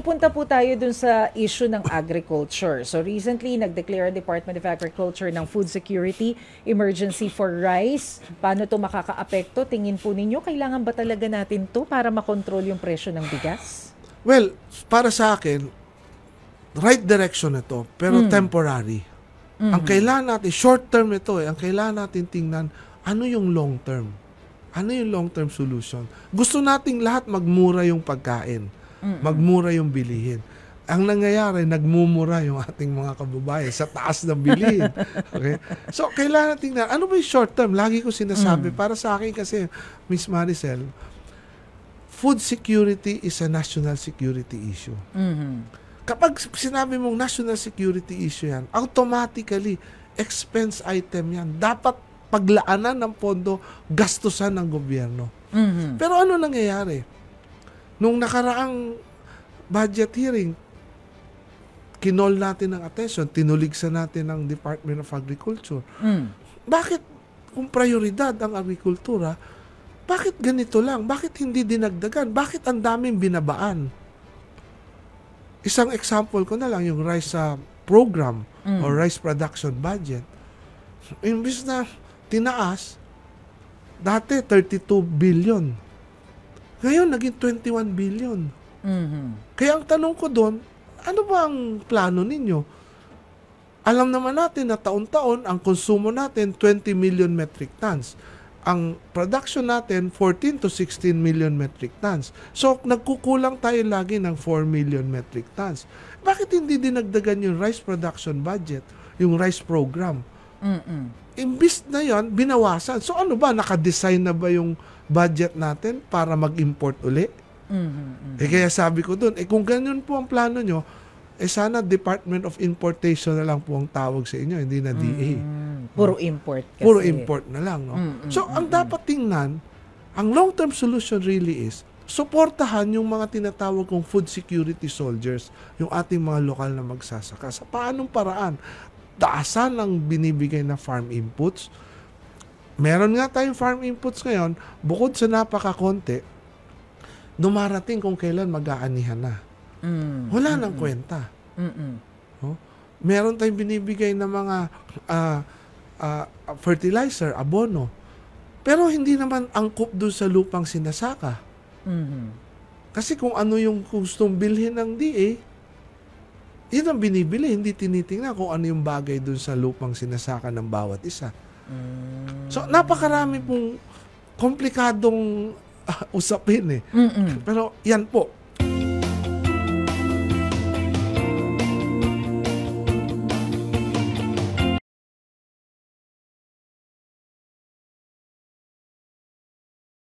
punta po tayo dun sa issue ng agriculture. So recently, nag-declare ang Department of Agriculture ng food security emergency for rice. Paano to makakaapekto? Tingin po ninyo, kailangan ba talaga natin to para makontrol yung presyo ng bigas? Well, para sa akin, right direction ito, pero temporary. Ang kailangan natin, short term ito ang kailangan natin tingnan, ano yung long term? Ano yung long term solution? Gusto nating lahat magmura yung pagkain. Magmura yung bilihin. Ang nangyayari, nagmumura yung ating mga kababayan sa taas ng bilihin. Okay? So, kailangan natin na, ano ba yung short term? Lagi ko sinasabi, para sa akin kasi, Miss Maricel, food security is a national security issue. Kapag sinabi mong national security issue yan, automatically, expense item yan. Dapat paglaanan ng pondo, gastusan ng gobyerno. Pero ano nangyayari? Nung nakaraang budget hearing, kinol natin ng attention, tinuligsan natin ng Department of Agriculture. Bakit, kung prioridad ang agrikultura, bakit ganito lang? Bakit hindi dinagdagan? Bakit ang daming binabaan? Isang example ko na lang, yung rice program or rice production budget. Imbis na tinaas, dati 32 billion. Ngayon, naging 21 billion. Kaya ang tanong ko doon, ano ba ang plano ninyo? Alam naman natin na taon-taon, ang konsumo natin, 20 million metric tons. Ang production natin, 14 to 16 million metric tons. So, nagkukulang tayo lagi ng 4 million metric tons. Bakit hindi dinagdagan yung rice production budget, yung rice program? Imbis na yon, binawasan. So, ano ba? Nakadesign na ba yung budget natin para mag-import uli? Kaya sabi ko doon, kung ganyan po ang plano nyo, sana Department of Importation na lang po ang tawag sa inyo, hindi na DA. Puro import kasi. Puro import na lang. No? So, ang dapat tingnan, ang long-term solution really is, suportahan yung mga tinatawag kong food security soldiers, yung ating mga lokal na magsasaka. Sa paanong paraan? Taasan ang binibigay na farm inputs. Meron nga tayong farm inputs ngayon, bukod sa napakakonti, dumarating kung kailan mag-aanihan na. Wala nang kwenta. No? Meron tayong binibigay na mga fertilizer, abono. Pero hindi naman angkop doon sa lupang sinasaka. Kasi kung ano yung gustong bilhin ng DA, yun ang binibili, hindi tinitingnan kung ano yung bagay doon sa lupang sinasaka ng bawat isa. So, napakarami pong komplikadong usapin Pero yan po,